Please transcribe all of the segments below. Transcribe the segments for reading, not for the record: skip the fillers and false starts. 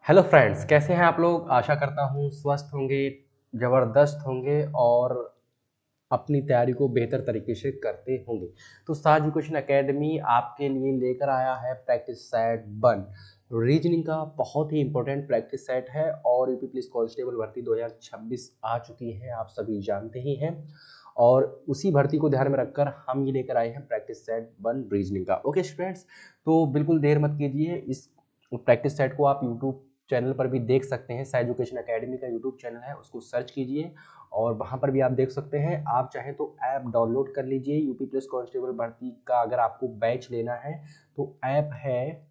Hello friends, कैसे हैं आप लोग। आशा करता हूँ स्वस्थ होंगे, ज़बरदस्त होंगे और अपनी तैयारी को बेहतर तरीके से करते होंगे। तो साज एजुकेशन एकेडमी आपके लिए लेकर आया है प्रैक्टिस सेट 1। रीजनिंग का बहुत ही इंपॉर्टेंट प्रैक्टिस सेट है और यूपी पुलिस कांस्टेबल भर्ती 2026 आ चुकी है, आप सभी जानते ही हैं। और उसी भर्ती को ध्यान में रखकर हम ये लेकर आए हैं प्रैक्टिस सेट 1 रीजनिंग का। ओके स्टूडेंट्स, तो बिल्कुल देर मत कीजिए, इस प्रैक्टिस सेट को आप यूट्यूब चैनल पर भी देख सकते हैं। साइज एजुकेशन एकेडमी का यूट्यूब चैनल है, उसको सर्च कीजिए और वहाँ पर भी आप देख सकते हैं। आप चाहें तो ऐप डाउनलोड कर लीजिए। यूपी पुलिस कांस्टेबल भर्ती का अगर आपको बैच लेना है तो ऐप है,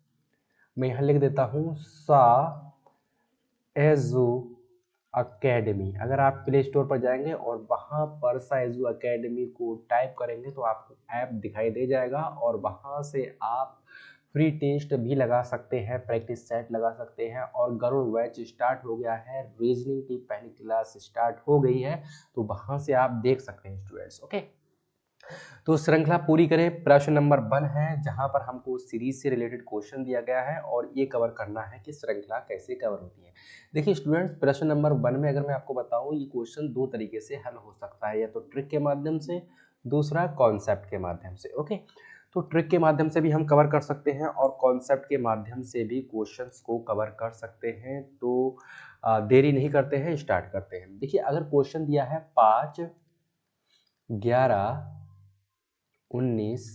मैं यहाँ लिख देता हूँ, सा एजू अकेडमी। अगर आप प्ले स्टोर पर जाएंगे और वहाँ पर साइजू अकेडमी को टाइप करेंगे तो आपको ऐप दिखाई दे जाएगा और वहाँ से आप फ्री टेस्ट भी लगा सकते हैं, प्रैक्टिस सेट लगा सकते हैं। और गरुड़ बैच स्टार्ट हो गया है, रीजनिंग की पहली क्लास स्टार्ट हो गई है, तो वहाँ से आप देख सकते हैं स्टूडेंट्स। ओके, तो श्रृंखला पूरी करें। प्रश्न नंबर 1 है जहां पर हमको सीरीज से रिलेटेड क्वेश्चन दिया गया है और ये कवर करना है कि श्रृंखला कैसे कवर होती है। देखिए स्टूडेंट्स, प्रश्न नंबर 1 में अगर मैं आपको बताऊं, ये क्वेश्चन दो तरीके से हल हो सकता है, या तो ट्रिक के माध्यम से, दूसरा कॉन्सेप्ट के माध्यम से। ओके, तो ट्रिक के माध्यम से भी हम कवर कर सकते हैं और कॉन्सेप्ट के माध्यम से भी क्वेश्चंस को कवर कर सकते हैं। तो देरी नहीं करते हैं, स्टार्ट करते हैं। देखिए, अगर क्वेश्चन दिया है 5, 11, 19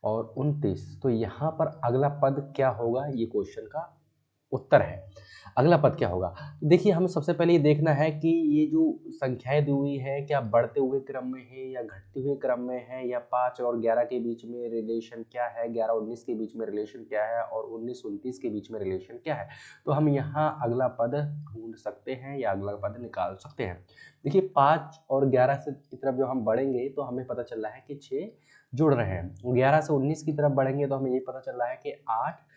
और 29, तो यहाँ पर अगला पद क्या होगा, ये क्वेश्चन का उत्तर है। अगला पद क्या होगा, देखिए हमें सबसे पहले ये देखना है कि ये जो संख्याएं दी हुई है क्या बढ़ते हुए क्रम में है या घटते हुए क्रम में है, या 5 और 11 के बीच में रिलेशन क्या है, 11 और 19 के बीच में रिलेशन क्या है, और 19 29 के बीच में रिलेशन क्या है। तो हम यहाँ अगला पद ढूंढ सकते हैं या अगला पद निकाल सकते हैं। देखिए 5 और 11 से की तरफ जो हम बढ़ेंगे तो हमें पता चल रहा है कि 6 जुड़ रहे हैं। 11 से 19 की तरफ बढ़ेंगे तो हमें ये पता चल रहा है कि 8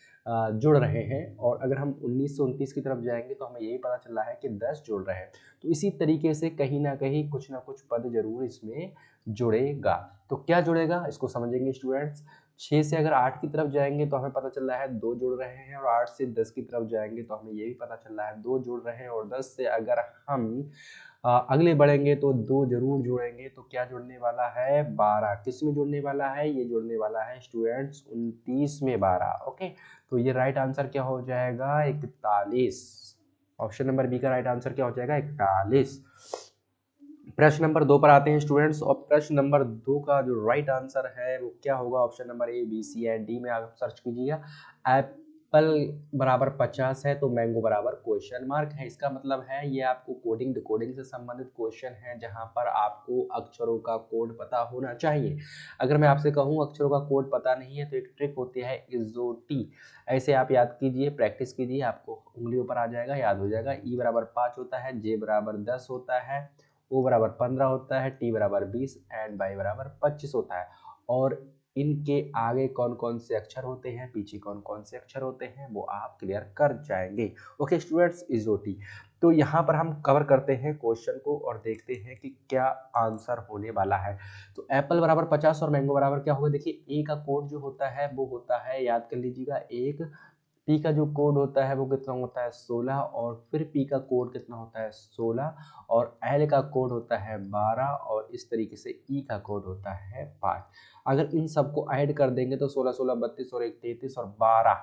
जुड़ रहे हैं। और अगर हम 19 से 29 की तरफ जाएंगे तो हमें यही पता चल रहा है कि 10 जुड़ रहे हैं। तो इसी तरीके से कहीं ना कहीं कुछ ना कुछ पद जरूर इसमें जुड़ेगा। तो क्या जुड़ेगा इसको समझेंगे स्टूडेंट्स। 6 से अगर 8 की तरफ जाएंगे तो हमें पता चल रहा है 2 जुड़ रहे हैं, और 8 से 10 की तरफ जाएंगे तो हमें ये भी पता चल रहा है 2 जुड़ रहे हैं, और 10 से अगर हम अगले बढ़ेंगे तो 2 जरूर जुड़ेंगे। तो क्या जुड़ने वाला है, 12। किस में जुड़ने वाला है, ये जुड़ने वाला है स्टूडेंट्स 29 में 12। ओके, तो ये राइट आंसर क्या हो जाएगा, 41। ऑप्शन नंबर बी का राइट आंसर क्या हो जाएगा, 41। प्रश्न नंबर 2 पर आते हैं स्टूडेंट्स, और प्रश्न नंबर 2 का जो राइट आंसर है वो क्या होगा। Option number A, B, C and D में आप सर्च कीजिएगा। एप्पल बराबर 50 है तो मैंगो बराबर क्वेश्चन मार्क है। इसका मतलब है ये आपको कोडिंग डिकोडिंग से संबंधित क्वेश्चन है, जहां पर आपको अक्षरों का कोड पता होना चाहिए। अगर मैं आपसे कहूँ अक्षरों का कोड पता नहीं है तो एक ट्रिक होती है इजोटी। ऐसे आप याद कीजिए, प्रैक्टिस कीजिए, आपको उंगलियों पर आ जाएगा, याद हो जाएगा। ई बराबर 5 होता है, जे बराबर 10 होता है, ओ बराबर 15 होता है, टी बराबर 20 एंड बाई बराबर 25 होता है। और इनके आगे कौन कौन से अक्षर होते हैं, पीछे कौन कौन से अक्षर होते हैं, वो आप क्लियर कर जाएंगे। Okay students, इजोटी। तो यहाँ पर हम कवर करते हैं क्वेश्चन को और देखते हैं कि क्या आंसर होने वाला है। तो एप्पल बराबर 50 और मैंगो बराबर क्या होगा। देखिए ए का कोड जो होता है वो होता है, याद कर लीजिएगा, 1। पी का जो कोड होता है वो कितना होता है, 16। और फिर पी का कोड कितना होता है, 16। और एल का कोड होता है 12। और इस तरीके से ई का कोड होता है 5। अगर इन सबको ऐड कर देंगे तो 16 16 32 और 1 33 और 12,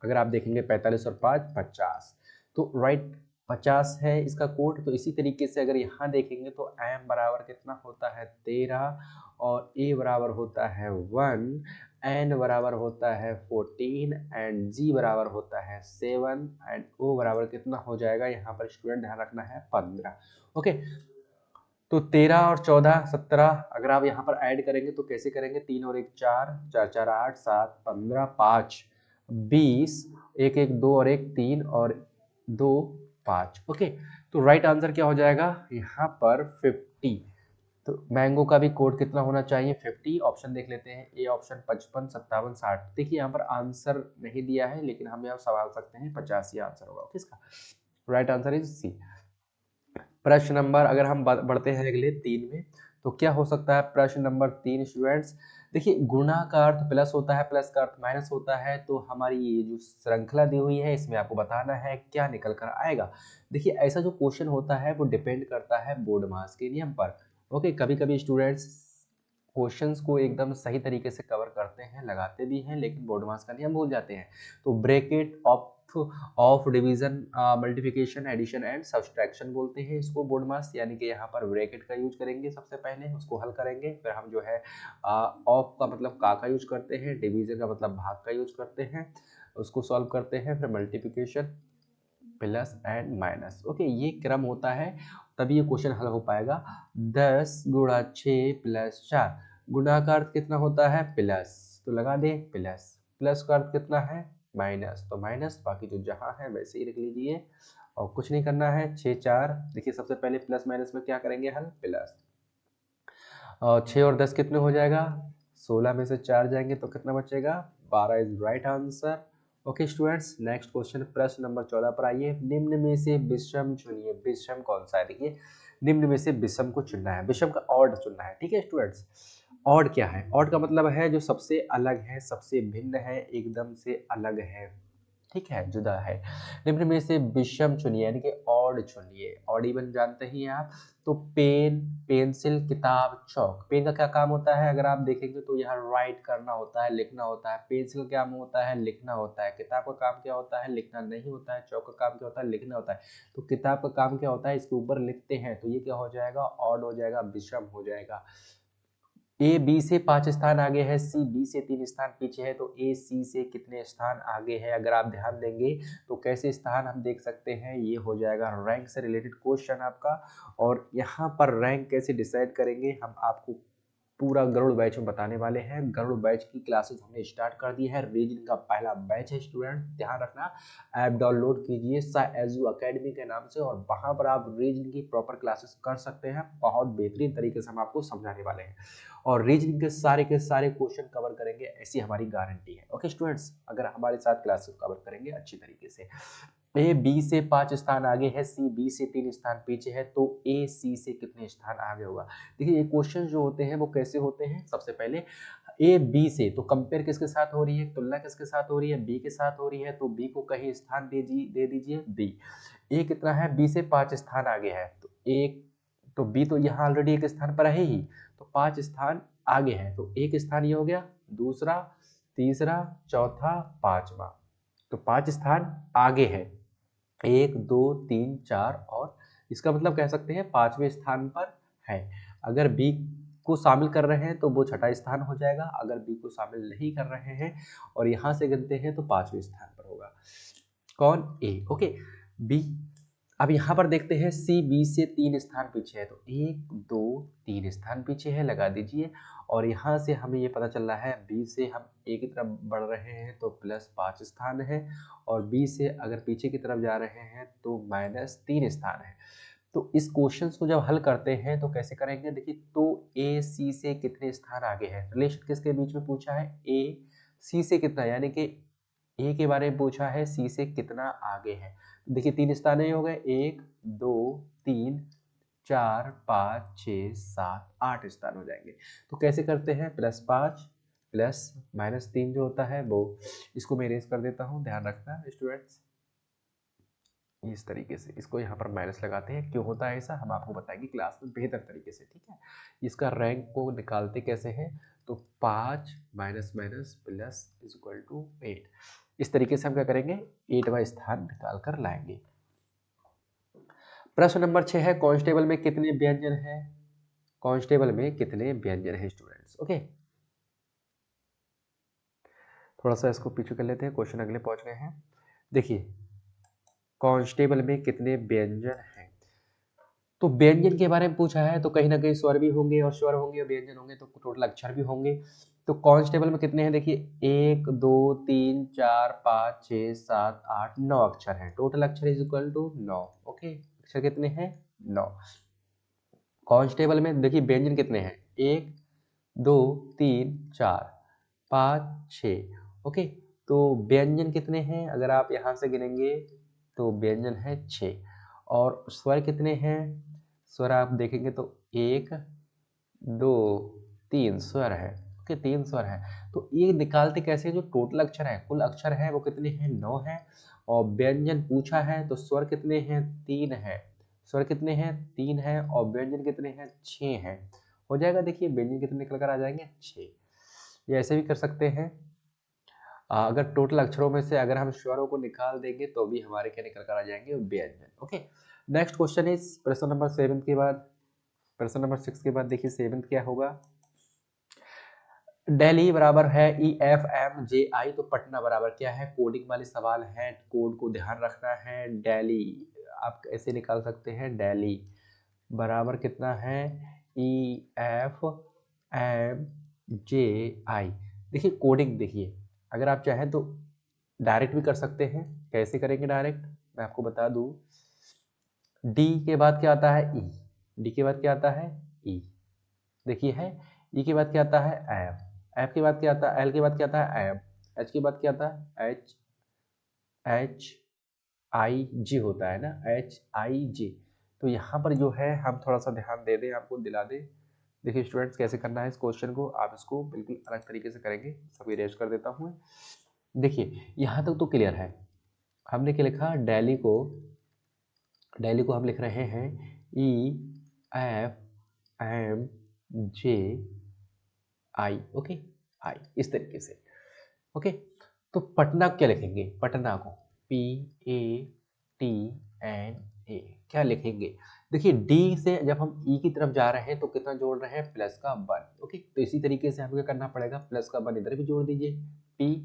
अगर आप देखेंगे 45 और 5 50। तो राइट 50 है इसका कोड। तो इसी तरीके से अगर यहाँ देखेंगे तो एम बराबर कितना होता है, 13। और ए बराबर होता है 1, एन बराबर होता है 14 एंड जी बराबर होता है 7 एंड ओ बराबर कितना हो जाएगा, यहाँ पर स्टूडेंट ध्यान रखना है, 15। ओके, तो 13 और 14 17 अगर आप यहाँ पर ऐड करेंगे तो कैसे करेंगे, 3 और 1 4, 4 4 8, 7 15, 5 20, 1 1 2 और 1 3 और 2 5। ओके, तो राइट आंसर क्या हो जाएगा यहाँ पर 50। तो मैंगो का भी कोड कितना होना चाहिए, 50। ऑप्शन देख लेते हैं, ए ऑप्शन 55 57 60। देखिए यहाँ पर आंसर नहीं दिया है लेकिन हम यहाँ सवाल सकते हैं 50 ही आंसर होगा। किसका राइट आंसर इज सी। प्रश्न नंबर अगर हम बढ़ते हैं अगले 3 में, तो क्या हो सकता है प्रश्न नंबर 3 स्टूडेंट्स? देखिए गुणा का अर्थ प्लस होता है, प्लस का अर्थ माइनस होता है, तो हमारी ये जो श्रृंखला दी हुई है इसमें आपको बताना है क्या निकल कर आएगा। देखिए ऐसा जो क्वेश्चन होता है वो डिपेंड करता है बोर्ड मास के नियम पर। ओके, कभी कभी स्टूडेंट्स क्वेश्चंस को एकदम सही तरीके से कवर करते हैं, लगाते भी हैं, लेकिन बोर्ड मास का नियम भूल जाते हैं। तो bracket of division, multiplication, addition and subtraction बोलते हैं इसको बोर्ड मास, यानी कि यहाँ पर ब्रैकेट का यूज करेंगे, सबसे पहले उसको हल करेंगे, फिर हम जो है ऑफ का मतलब का यूज करते हैं, डिवीजन का मतलब भाग का यूज करते हैं, उसको सॉल्व करते हैं, फिर multiplication plus and minus. Okay, ये क्रम होता है, तभी ये क्वेश्चन हल हो पाएगा। 10 गुणा 6 प्लस 4, गुणा का अर्थ कितना होता है प्लस, तो लगा दे प्लस, प्लस का अर्थ कितना है माइनस, तो माइनस, बाकी जो जहाँ है वैसे ही रख लीजिए और कुछ नहीं करना है। 6 4, देखिए सबसे पहले प्लस माइनस में क्या करेंगे हल, प्लस, और 6 और 10 कितने हो जाएगा, 16 में से 4 जाएंगे तो कितना बचेगा, 12 is right answer. Okay students, next question प्रश्न नंबर 14 पर आइए। निम्न में से विषम चुनिए। विषम कौन सा है, देखिए निम्न में से विषम को चुनना है, विषम का ऑड चुनना है। ठीक है स्टूडेंट्स, ऑड क्या है, ऑड का मतलब है जो सबसे अलग है, सबसे भिन्न है, एकदम से अलग है, ठीक है, जुदा है। निम्न में से विषम चुनिए, यानी कि ऑड चुनिए। ऑड इवन जानते ही हैं आप। तो पेन, पेंसिल, किताब, चौक। पेन का क्या काम होता है, अगर आप देखेंगे तो यहाँ राइट करना होता है, लिखना होता है। पेंसिल का काम होता है, लिखना होता है। किताब का काम क्या होता है, लिखना नहीं होता है। चौक का काम क्या होता है, लिखना होता है। तो किताब का काम क्या होता है, इसके ऊपर लिखते हैं, तो ये क्या हो जाएगा, ऑड हो जाएगा, विषम हो जाएगा। ए बी से 5 स्थान आगे है, सी बी से 3 स्थान पीछे है, तो ए सी से कितने स्थान आगे है, अगर आप ध्यान देंगे तो कैसे स्थान हम देख सकते हैं, ये हो जाएगा रैंक से रिलेटेड क्वेश्चन आपका। और यहाँ पर रैंक कैसे डिसाइड करेंगे हम आपको पूरा गरुड़ बैच में बताने वाले हैं। गरुड़ बैच की क्लासेस हमने स्टार्ट कर दी है, रीजनिंग का पहला बैच है स्टूडेंट, ध्यान रखना। ऐप डाउनलोड कीजिए एजू अकेडमी के नाम से, और वहां पर आप रीजनिंग की प्रॉपर क्लासेस कर सकते हैं। बहुत बेहतरीन तरीके से हम आपको समझाने वाले हैं और रीजनिंग के सारे क्वेश्चन कवर करेंगे, ऐसी हमारी गारंटी है। ओके स्टूडेंट्स, अगर हमारे साथ क्लासेस कवर करेंगे अच्छी तरीके से। ए बी से 5 स्थान आगे है, सी बी से 3 स्थान पीछे है, तो ए सी से कितने स्थान आगे होगा। देखिए ये क्वेश्चन जो होते हैं वो कैसे होते हैं, सबसे पहले ए बी से, तो कंपेयर किसके साथ हो रही है, तुलना किसके साथ हो रही है, बी के साथ हो रही है, तो बी को कहीं स्थान दे दीजिए बी। ए कितना है, बी से 5 स्थान आगे है, तो एक, तो बी तो यहाँ ऑलरेडी एक स्थान पर है ही, तो 5 स्थान आगे है, तो एक स्थान ये हो गया, दूसरा, तीसरा, चौथा, पांचवा, तो 5 स्थान आगे है, 1 2 3 4, और इसका मतलब कह सकते हैं 5वें स्थान पर है। अगर बी को शामिल कर रहे हैं तो वो छठा स्थान हो जाएगा, अगर बी को शामिल नहीं कर रहे हैं और यहाँ से गिनते हैं तो 5वें स्थान पर होगा। कौन, ए। Okay, B. अब यहाँ पर देखते हैं सी बी से 3 स्थान पीछे है, तो 1 2 3 स्थान पीछे है, लगा दीजिए। और यहाँ से हमें ये पता चल रहा है बी से हम ए की तरफ बढ़ रहे हैं तो +5 स्थान है, और बी से अगर पीछे की तरफ जा रहे हैं तो -3 स्थान है। तो इस क्वेश्चन को जब हल करते हैं तो कैसे करेंगे, देखिए, तो ए सी से कितने स्थान आगे है, रिलेशन किसके बीच में पूछा है, ए सी से कितना, यानी कि ए के बारे में पूछा है, सी से कितना आगे है। तो देखिए 3 स्थान ये हो गए, 1 2 3 4 5 6 7 8 स्थान हो जाएंगे। तो कैसे करते हैं, +5 प्लस -3 जो होता है वो, इसको मैं इरेज कर देता हूँ, ध्यान रखना स्टूडेंट्स। इस तरीके से इसको यहाँ पर माइनस लगाते हैं, क्यों होता है ऐसा हम आपको बताएंगे क्लास में बेहतर तरीके से, ठीक है। इसका रैंक को निकालते कैसे हैं, तो 5 minus minus plus is equal to 8, इस तरीके से हम क्या करेंगे, 8वां स्थान निकाल कर लाएंगे। प्रश्न नंबर 6 है, कांस्टेबल में कितने व्यंजन है, कांस्टेबल में कितने व्यंजन है स्टूडेंट्स। ओके, थोड़ा सा इसको पीछे कर लेते हैं, क्वेश्चन अगले पहुंच गए हैं। देखिए कांस्टेबल में कितने व्यंजन हैं, तो व्यंजन के बारे में पूछा है तो कहीं ना कहीं स्वर भी होंगे, और स्वर होंगे और व्यंजन होंगे तो टोटल अक्षर भी होंगे। तो कांस्टेबल में कितने हैं, देखिए 1 2 3 4 5 6 7 8 9 अक्षर हैं, टोटल अक्षर इज इक्वल टू 9। ओके, अक्षर कितने हैं, 9। कांस्टेबल में देखिए व्यंजन कितने हैं, 1 2 3 4 5 6। ओके, तो व्यंजन कितने हैं, अगर आप यहाँ से गिनेंगे तो व्यंजन है 6, और स्वर कितने हैं, स्वर आप देखेंगे तो 1 2, 3 स्वर है। ओके, 3 स्वर है। तो ये निकालते कैसे, जो टोटल अक्षर है, कुल अक्षर है वो कितने हैं, 9 हैं। और व्यंजन पूछा है तो स्वर कितने हैं, 3 हैं। स्वर कितने हैं, 3 हैं। और व्यंजन कितने हैं, 6 हैं। हो जाएगा। देखिए व्यंजन कितने निकल कर आ जाएंगे, 6। ये ऐसे भी कर सकते हैं। अगर टोटल अक्षरों में से अगर हम स्वरों को निकाल देंगे तो भी हमारे क्या निकल कर आ जाएंगे, व्यंजन। ओके, नेक्स्ट क्वेश्चन इज प्रश्न नंबर 7 के बाद, प्रश्न नंबर 6 के बाद देखिए 7 क्या होगा। दिल्ली बराबर है EFMJI, तो पटना बराबर क्या है, कोडिंग वाले सवाल हैं, कोड को ध्यान रखना है। दिल्ली आप ऐसे निकाल सकते हैं, दिल्ली बराबर कितना है, EFMJI। देखिए कोडिंग, देखिए अगर आप चाहें तो डायरेक्ट भी कर सकते हैं। कैसे करेंगे डायरेक्ट, मैं आपको बता दूं। डी के बाद क्या आता है, ई। डी के बाद क्या आता है, ई। देखिए है। ई के बाद क्या आता है, एफ। एफ के बाद क्या आता है, एल के बाद क्या आता है, एम। एच के बाद क्या आता है, एच। एच आई जी होता है ना, HIJ। तो यहाँ पर जो है हम थोड़ा सा ध्यान दे दें, आपको दिला दें। देखिए स्टूडेंट्स, कैसे करना है इस क्वेश्चन को, आप इसको बिल्कुल अलग तरीके से करेंगे। सब इरेज कर देता हूँ। देखिए यहाँ तक तो क्लियर है। हमने क्या लिखा, दिल्ली को हम लिख रहे हैं EFMJ I। ओके, आई इस तरीके से। ओके, तो पटना क्या लिखेंगे, पटना को PATNA क्या लिखेंगे। देखिए डी से जब हम ई की तरफ जा रहे हैं तो कितना जोड़ रहे हैं, प्लस का 1। ओके, तो इसी तरीके से हमें क्या करना पड़ेगा, प्लस का 1 इधर भी जोड़ दीजिए। पी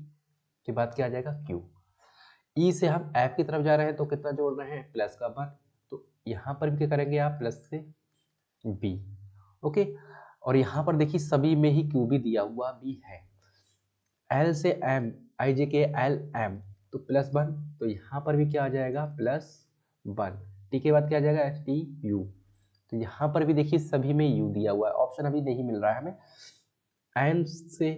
के बाद क्या आ जाएगा, क्यू। ई से हम एफ की तरफ जा रहे हैं तो कितना जोड़ रहे हैं, प्लस का 1। तो यहाँ पर भी क्या करेंगे आप, प्लस से बी। ओके, और यहाँ पर देखिए सभी में ही क्यू भी दिया हुआ भी है। एल से एम, IJKLM, तो +1। तो यहाँ पर भी क्या आ जाएगा, +1। टी के बाद क्या आ जाएगा, STU। तो यहाँ पर भी देखिए सभी में यू दिया हुआ है, ऑप्शन अभी नहीं मिल रहा है हमें। एन से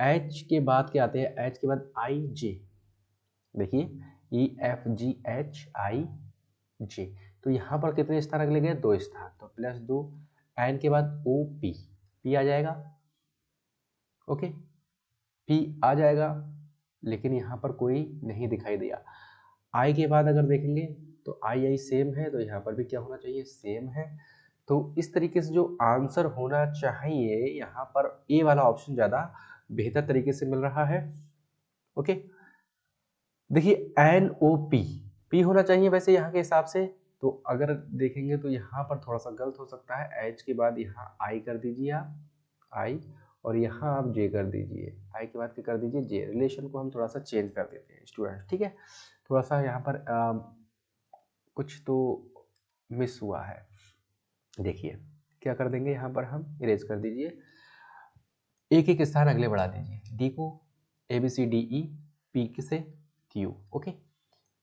एच के बाद क्या आते हैं, एच के बाद IJ। देखिए EFGHIJ। तो यहाँ पर कितने स्थान अगले गए, 2 स्थान, तो +2। एन के बाद OP, पी आ जाएगा। ओके, पी आ जाएगा, लेकिन यहाँ पर कोई नहीं दिखाई दिया। आई के बाद अगर देखेंगे तो आई सेम है, तो यहाँ पर भी क्या होना चाहिए, सेम है। तो इस तरीके से जो आंसर होना चाहिए, यहाँ पर ए वाला ऑप्शन ज़्यादा बेहतर तरीके से मिल रहा है। ओके, देखिए NOP, पी होना चाहिए वैसे यहाँ के हिसाब से। तो अगर देखेंगे तो यहाँ पर थोड़ा सा गलत हो सकता है। एच के बाद यहाँ आई कर दीजिए आप, आई, और यहाँ आप जे कर दीजिए। आई के बाद क्या कर दीजिए, जे। रिलेशन को हम थोड़ा सा चेंज कर देते हैं स्टूडेंट, ठीक है। थोड़ा सा यहाँ पर कुछ तो मिस हुआ है। देखिए क्या कर देंगे, यहाँ पर हम इरेज कर दीजिए। एक एक स्थान अगले बढ़ा दीजिए। डी को ABCDE, पी से क्यू, ओके,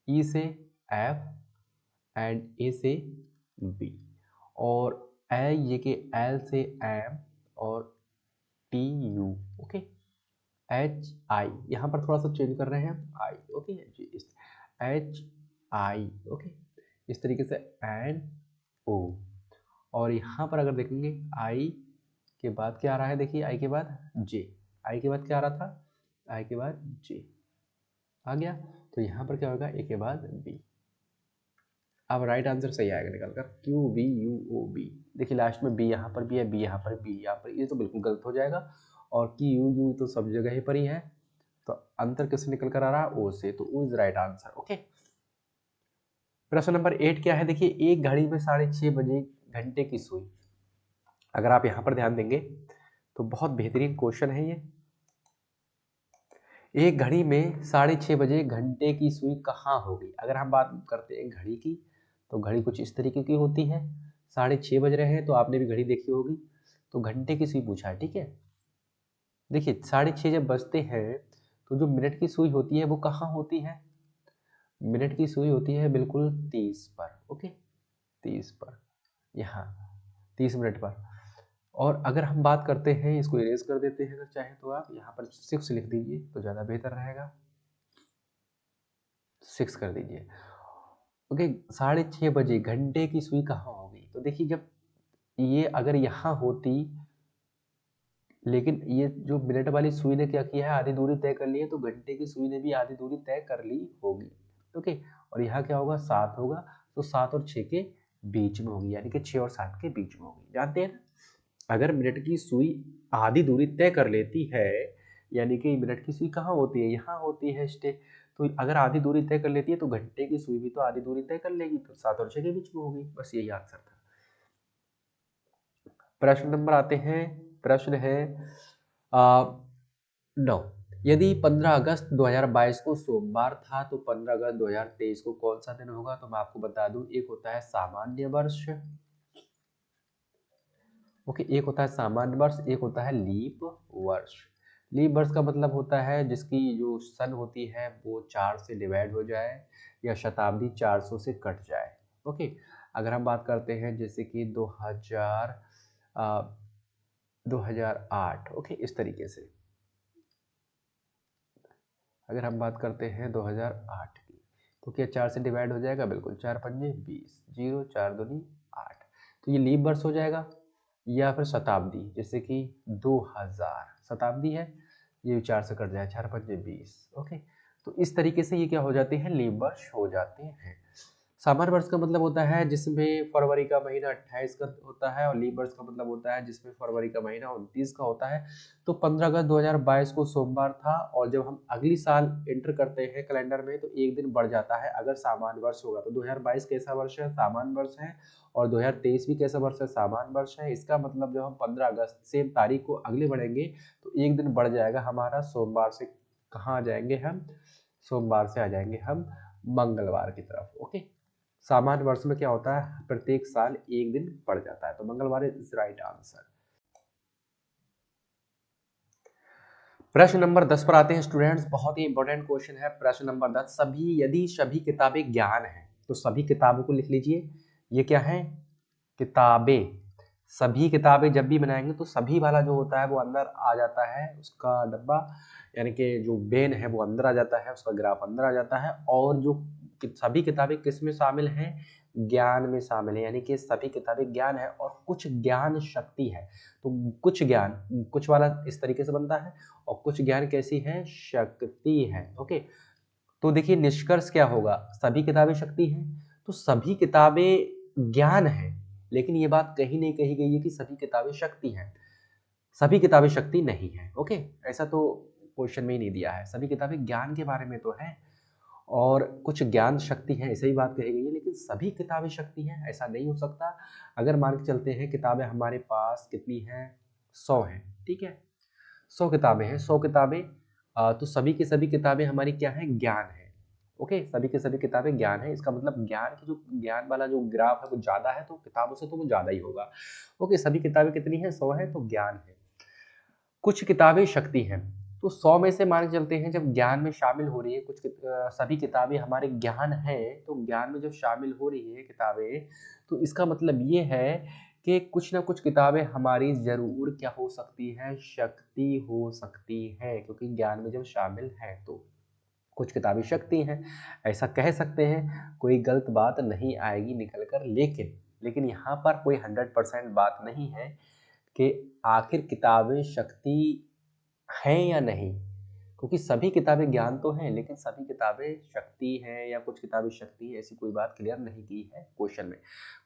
ई से एफ, एंड ए से बी, और ये के एल से एम, और TU। ओके, HI, यहाँ पर थोड़ा सा चेंज कर रहे हैं, आई। ओके जी, इस HI। ओके, इस तरीके से NO। और यहाँ पर अगर देखेंगे आई के बाद क्या आ रहा है, देखिए आई के बाद जे। आई के बाद क्या आ रहा था, आई के बाद जे आ गया। तो यहाँ पर क्या होगा, ए के बाद बी। अब राइट आंसर सही आएगा निकल कर, QBUOB। देखिए लास्ट में बी यहाँ पर भी है, बी यहाँ पर, बी यहाँ पर, ये तो बिल्कुल गलत हो जाएगा। और QU तो सब जगह ही पर ही है। तो अंतर किससे निकल कर आ रहा है, ओ से। तो O is right answer. Okay, प्रश्न नंबर 8 क्या है, देखिए एक घड़ी में 6:30 बजे घंटे की सुई। अगर आप यहाँ पर ध्यान देंगे तो बहुत बेहतरीन क्वेश्चन है ये। एक घड़ी में 6:30 बजे घंटे की सुई कहाँ होगी। अगर हम बात करते हैं घड़ी की, तो घड़ी कुछ इस तरीके की होती है। 6:30 बज रहे हैं, तो आपने भी घड़ी देखी होगी। तो घंटे की सुई पूछा है, ठीक है। देखिए 6:30 जब बजते हैं तो जो मिनट की सुई होती है वो कहाँ होती है, मिनट की सुई होती है बिल्कुल 30 पर। ओके, 30 पर, यहाँ 30 मिनट पर। और अगर हम बात करते हैं, इसको इरेज कर देते हैं अगर चाहे तो आप यहाँ पर 6 लिख दीजिए तो ज़्यादा बेहतर रहेगा। 6 कर दीजिए। ओके, 6:30 बजे घंटे की सुई कहाँ होगी। तो देखिए जब ये अगर यहाँ होती लेकिन ये जो मिनट वाली सुई ने क्या किया है, आधी दूरी तय कर ली है, तो घंटे की सुई ने भी आधी दूरी तय कर ली होगी। ओके, और यहाँ क्या होगा, 7 होगा, तो 7 और 6 के बीच में होगी, यानी कि 6 और 7 के बीच में होगी। जानते हैं ना, अगर मिनट की सुई आधी दूरी तय कर लेती है, यानी कि मिनट की सुई कहाँ होती है, यहाँ होती है स्टे, तो अगर आधी दूरी तय कर लेती है तो घंटे की सुई भी तो आधी दूरी तय कर लेगी, तो 7 और 6 के बीच में होगी। बस यही आंसर था। प्रश्न नंबर आते हैं, प्रश्न है 9। यदि 15 अगस्त 2022 को सोमवार था तो 15 अगस्त 2023 को कौन सा दिन होगा? तो मैं आपको बता दूं, एक होता है सामान्य वर्ष, ओके, एक होता है सामान्य वर्ष, एक होता है लीप वर्ष। लीप वर्ष का मतलब होता है जिसकी जो सन होती है वो 4 से डिवाइड हो जाए या शताब्दी 400 से कट जाए। ओके, अगर हम बात करते हैं जैसे कि 2008, ओके, इस तरीके से अगर हम बात करते हैं 2008 की, तो क्या 4 से डिवाइड हो जाएगा? बिल्कुल, 4 पंजे 20, 0 4 दूनी 8, तो ये लीप वर्ष हो जाएगा। या फिर शताब्दी, जैसे कि 2000 शताब्दी है, ये 4 से कट जाए, 4 पंजे 20, ओके, तो इस तरीके से ये क्या हो जाते हैं, लीप वर्ष हो जाते हैं। सामान्य वर्ष का मतलब होता है जिसमें फरवरी का महीना 28 का होता है, और लीप वर्ष का मतलब होता है जिसमें फरवरी का महीना 29 का होता है। तो 15 अगस्त 2022 को सोमवार था, और जब हम अगली साल एंटर करते हैं कैलेंडर में तो एक दिन बढ़ जाता है अगर सामान्य वर्ष होगा। तो 2022 कैसा वर्ष है? सामान्य वर्ष है। और 2023 भी कैसा वर्ष है? सामान्य वर्ष है। इसका मतलब जब हम 15 अगस्त सेम तारीख को अगले बढ़ेंगे तो एक दिन बढ़ जाएगा हमारा, सोमवार से कहाँ आ जाएंगे हम? सोमवार से आ जाएंगे हम मंगलवार की तरफ। ओके, सामान्य वर्ष में क्या होता है, प्रत्येक साल एक दिन बढ़ जाता है, तो मंगलवार इज राइट आंसर। प्रश्न नंबर 10 पर आते हैं स्टूडेंट्स, बहुत ही इंपॉर्टेंट क्वेश्चन है। प्रश्न नंबर 10, यदि सभी किताबें ज्ञान है तो सभी किताबों को लिख लीजिए। ये क्या है? किताबें। सभी किताबें जब भी बनाएंगे तो सभी वाला जो होता है वो अंदर आ जाता है, उसका डब्बा, यानी कि जो बेन है वो अंदर आ जाता है, उसका ग्राफ अंदर आ जाता है। और जो सभी किताबें किस में शामिल हैं? ज्ञान में शामिल है, यानी कि सभी किताबें ज्ञान है और कुछ ज्ञान शक्ति है। तो कुछ ज्ञान, कुछ वाला इस तरीके से बनता है, और कुछ ज्ञान कैसी है? शक्ति है। ओके, तो देखिए निष्कर्ष क्या होगा, सभी किताबें शक्ति हैं, तो सभी किताबें ज्ञान है, लेकिन ये बात कहीं नहीं कही गई है कि सभी किताबें शक्ति हैं। सभी किताबें शक्ति नहीं है। ओके, ऐसा तो क्वेश्चन में ही नहीं दिया है। सभी किताबें ज्ञान के बारे में तो है, और कुछ ज्ञान शक्ति है, ऐसे ही बात कही गई है, लेकिन सभी किताबें शक्ति हैं ऐसा नहीं हो सकता। अगर मान के चलते हैं किताबें हमारे पास कितनी हैं? 100 हैं, ठीक है, 100 किताबें हैं, 100 किताबें, तो सभी की सभी किताबें हमारी क्या है? ज्ञान है। ओके, सभी की सभी किताबें ज्ञान है, इसका मतलब ज्ञान की जो ज्ञान वाला जो ग्राफ है वो ज्यादा है, तो किताबों से तो वो ज्यादा ही होगा। ओके, सभी किताबें कितनी है? 100 है, तो ज्ञान है। कुछ किताबें शक्ति हैं, तो 100 में से मान के चलते हैं जब ज्ञान में शामिल हो रही है सभी किताबें हमारे ज्ञान है, तो ज्ञान में जब शामिल हो रही है किताबें, तो इसका मतलब ये है कि कुछ ना कुछ किताबें हमारी जरूर क्या हो सकती है? शक्ति हो सकती है, क्योंकि ज्ञान में जब शामिल है तो कुछ किताबें शक्ति हैं, ऐसा कह सकते हैं, कोई गलत बात नहीं आएगी निकल कर। लेकिन यहाँ पर कोई 100% बात नहीं है कि आखिर किताबें शक्ति हैं या नहीं, क्योंकि सभी किताबें ज्ञान तो हैं, लेकिन सभी किताबें शक्ति हैं या कुछ किताबें शक्ति है, ऐसी कोई बात क्लियर नहीं की है क्वेश्चन में।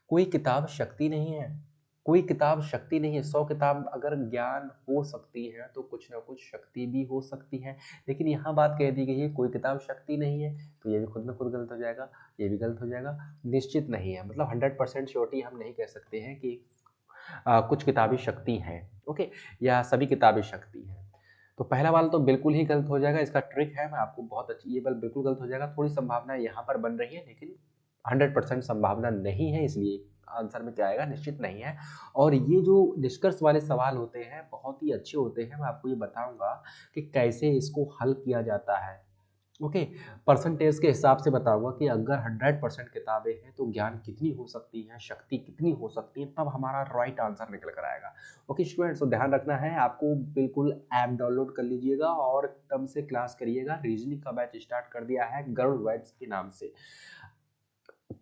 कोई किताब शक्ति नहीं है, कोई किताब शक्ति नहीं है। 100 किताब अगर ज्ञान हो सकती है तो कुछ ना कुछ शक्ति भी हो सकती है, लेकिन यहाँ बात कह दी गई है कोई किताब शक्ति नहीं है, तो ये भी खुद में खुद गलत हो जाएगा, ये भी गलत हो जाएगा। निश्चित नहीं है, मतलब 100% श्योरिटी हम नहीं कह सकते हैं कि कुछ किताबें शक्ति हैं, ओके, या सभी किताबें शक्ति हैं। तो पहला वाला तो बिल्कुल ही गलत हो जाएगा, इसका ट्रिक है, मैं आपको बहुत अच्छी, ये बल बिल्कुल गलत हो जाएगा। थोड़ी संभावना यहाँ पर बन रही है, लेकिन 100% संभावना नहीं है, इसलिए आंसर में क्या आएगा? निश्चित नहीं है। और ये जो निष्कर्ष वाले सवाल होते हैं बहुत ही अच्छे होते हैं, मैं आपको ये बताऊंगा कि कैसे इसको हल किया जाता है। ओके, परसेंटेज के हिसाब से बताऊंगा कि अगर 100% किताबें हैं तो ज्ञान कितनी हो सकती है, शक्ति कितनी हो सकती है, तब हमारा राइट आंसर निकल कर आएगा। ओके स्टूडेंट्स, तो ध्यान रखना है आपको, बिल्कुल ऐप डाउनलोड कर लीजिएगा और तब से क्लास करिएगा। रीजनिंग का बैच स्टार्ट कर दिया है गरुड़ वाइब्स के नाम से,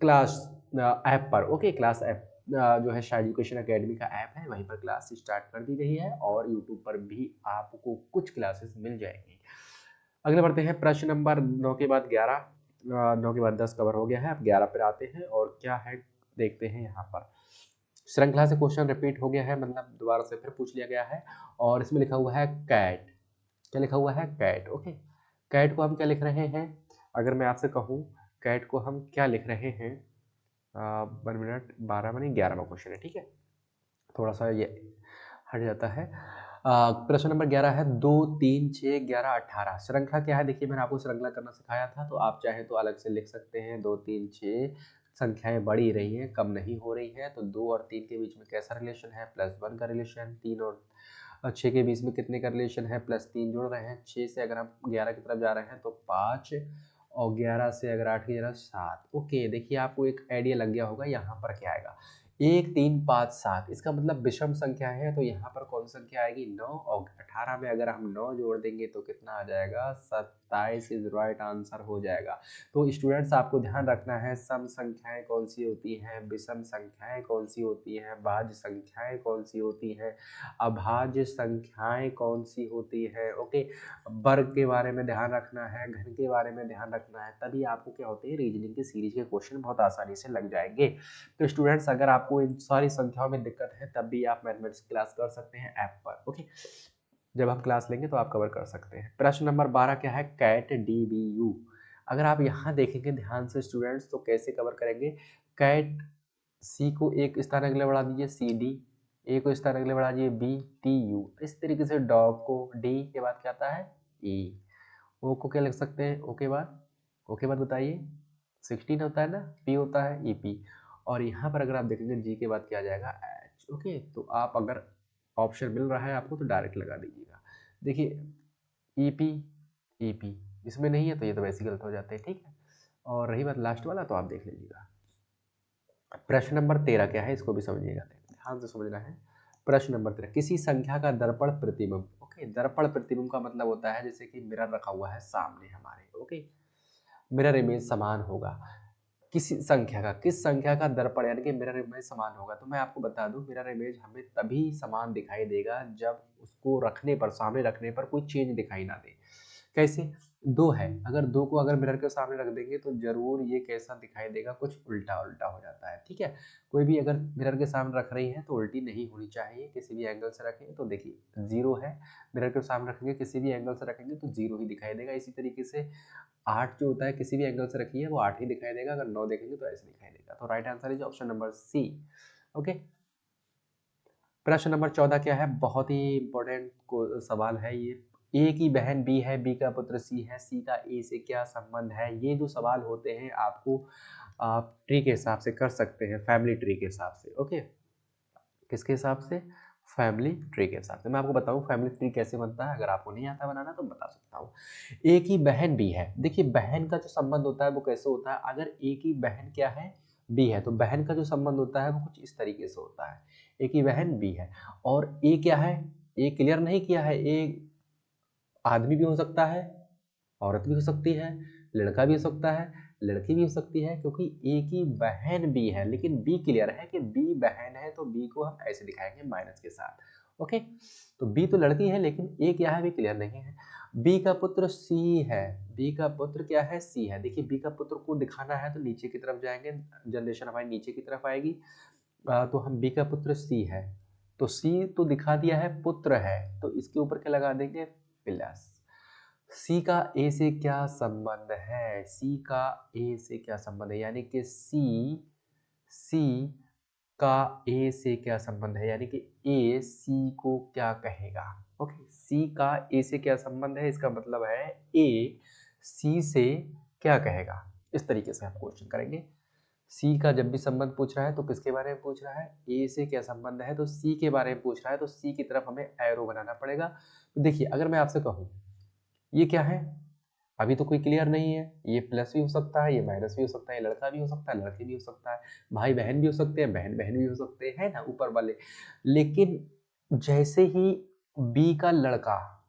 क्लास ऐप पर। ओके, क्लास ऐप जो है शायद एजुकेशन एकेडमी का ऐप है, वहीं पर क्लास स्टार्ट कर दी गई है और यूट्यूब पर भी आपको कुछ क्लासेस मिल जाएंगी। अगले बढ़ते हैं प्रश्न नंबर 9 के बाद 11, 9 के बाद 10 कवर हो गया है, अब 11 पर आते हैं और क्या है देखते हैं। यहाँ पर श्रृंखला से क्वेश्चन रिपीट हो गया है, मतलब दोबारा से फिर पूछ लिया गया है और इसमें लिखा हुआ है कैट। क्या लिखा हुआ है? कैट। ओके, कैट को हम क्या लिख रहे हैं? अगर मैं आपसे कहूँ कैट को हम क्या लिख रहे हैं, 1 मिनट, 12 में नहीं 11वां क्वेश्चन है, ठीक है, थोड़ा सा ये हट जाता है। प्रश्न नंबर 11 है 2 3 6 11 18। श्रृंखला क्या है? देखिए मैंने आपको श्रृंखला करना सिखाया था, तो आप चाहे तो अलग से लिख सकते हैं। 2 3 6 संख्याएं बढ़ी रही हैं, कम नहीं हो रही है, तो 2 और 3 के बीच में कैसा रिलेशन है? +1 का रिलेशन। 3 और 6 के बीच में कितने का रिलेशन है? +3 जोड़ रहे हैं। 6 से अगर हम 11 की तरफ जा रहे हैं तो 5, और 11 से अगर 8 की तरफ 7। ओके, देखिए आपको एक आइडिया लग गया होगा यहाँ पर क्या आएगा। 1 3 5 7, इसका मतलब विषम संख्या है, तो यहाँ पर कौन संख्या आएगी? 9, और 18 में अगर हम 9 जोड़ देंगे तो कितना आ जाएगा? 27 इज राइट आंसर हो जाएगा। तो स्टूडेंट्स आपको ध्यान रखना है, सम संख्याएं कौन सी होती हैं, विषम संख्याएं कौन सी होती हैं, भाज्य संख्याएं कौन सी होती हैं, अभाज्य संख्याएं कौन सी होती है। ओके, वर्ग के बारे में ध्यान रखना है, घन के बारे में ध्यान रखना है, तभी आपको क्या होते हैं, रीजनिंग की सीरीज के क्वेश्चन बहुत आसानी से लग जाएंगे। तो स्टूडेंट्स अगर आपको इन सारी संख्याओं में दिक्कत है तब भी आप मैथमेटिक्स क्लास कर सकते हैं ऐप पर। ओके, जब हम क्लास लेंगे तो आप कवर कर सकते हैं। प्रश्न नंबर 12 क्या है? Cat DBU। अगर आप यहाँ देखेंगे ध्यान से स्टूडेंट्स तो कैसे कवर करेंगे? कैट सी को एक स्थान अगले बढ़ा दीजिए CD, ए को स्थान अगले बढ़ा दीजिए BTU। इस तरीके से डॉग को D के बाद क्या आता है? E। ओ को क्या लिख सकते हैं? ओ के बाद बताइए 16 होता है ना, P होता है EP, और यहाँ पर अगर आप देखेंगे G के बाद क्या आ जाएगा? H। ओके, तो आप अगर ऑप्शन मिल रहा है आपको तो डायरेक्ट लगा दीजिएगा। देखिए EP EP इसमें नहीं है तो ये तो वैसे ही गलत हो जाते हैं, ठीक है। और रही बात लास्ट वाला तो आप देख लीजिएगा। प्रश्न नंबर 13 क्या है, इसको भी समझिएगा, ध्यान से समझना है। प्रश्न नंबर 13, किसी संख्या का दर्पण प्रतिबिंब। ओके, दर्पण प्रतिबिंब का मतलब होता है जैसे कि मिरर रखा हुआ है सामने हमारे। ओके, मिरर इमेज समान होगा किसी संख्या का, किस संख्या का दर्पण यानी कि मिरर इमेज समान होगा। तो मैं आपको बता दूं मिरर इमेज हमें तभी समान दिखाई देगा जब उसको रखने पर, सामने रखने पर कोई चेंज दिखाई ना दे। कैसे? 2 है, अगर 2 को अगर मिरर के सामने रख देंगे तो जरूर ये कैसा दिखाई देगा? कुछ उल्टा उल्टा हो जाता है, ठीक है। कोई भी अगर मिरर के सामने रख रही है तो उल्टी नहीं होनी चाहिए, किसी भी एंगल से रखें तो देखिए 0 है, मिरर के सामने रखेंगे किसी भी एंगल से रखेंगे तो 0 ही दिखाई देगा। इसी तरीके से 8 जो होता है किसी भी एंगल से रखिए वो 8 ही दिखाई देगा, अगर 9 देखेंगे तो ऐसे दिखाई देगा। तो right answer is option number C। Okay, प्रश्न नंबर 14 क्या है? बहुत ही इंपॉर्टेंट सवाल है ये। ए की बहन बी है, बी का पुत्र सी है, सी का ए से क्या संबंध है? ये जो सवाल होते हैं आपको आप ट्री के हिसाब से कर सकते हैं, फैमिली ट्री के हिसाब से। ओके, किसके हिसाब से? फैमिली ट्री के हिसाब से। मैं आपको बताऊं फैमिली ट्री कैसे बनता है, अगर आपको नहीं आता बनाना तो बता सकता हूँ। ए की बहन बी है, देखिए बहन का जो संबंध होता है वो कैसे होता है? अगर ए की बहन क्या है? बी है, तो बहन का जो संबंध होता है वो कुछ इस तरीके से होता है। ए की बहन बी है और ए क्या है? ए क्लियर नहीं किया है, ए आदमी भी हो सकता है, औरत भी हो सकती है, लड़का भी हो सकता है, लड़की भी हो सकती है, क्योंकि ए की बहन बी है, लेकिन बी क्लियर है कि बी बहन है, तो बी को हम ऐसे दिखाएंगे माइनस के साथ। ओके, तो बी तो लड़की है लेकिन ए क्या है अभी क्लियर नहीं है। बी का पुत्र सी है, बी का पुत्र क्या है? सी है। देखिए बी का पुत्र को दिखाना है तो नीचे की तरफ जाएंगे, जनरेशन हमारी नीचे की तरफ आएगी। तो हम बी का पुत्र सी है, तो सी तो दिखा दिया है, पुत्र है, तो इसके ऊपर क्या लगा देंगे? प्लस। सी का ए से क्या संबंध है? सी का ए से क्या संबंध है? यानी कि सी का ए से क्या संबंध है? यानी कि ए सी को क्या कहेगा? ओके, सी का ए से क्या संबंध है, इसका मतलब है ए सी से क्या कहेगा। इस तरीके से हम क्वेश्चन करेंगे। सी का जब भी संबंध पूछ रहा है तो किसके बारे में पूछ रहा है? ए से क्या संबंध है, तो सी के बारे में पूछ रहा है, तो सी की तरफ हमें एरो बनाना पड़ेगा। तो देखिए अगर मैं आपसे कहूँ ये क्या है, अभी तो कोई क्लियर नहीं है, ये प्लस भी हो सकता है, ये माइनस भी हो सकता है, लड़का भी हो सकता है, लड़की भी हो सकता है, भाई बहन भी हो सकते हैं, बहन बहन भी हो सकते हैं ना ऊपर वाले। लेकिन जैसे ही बी का लड़का,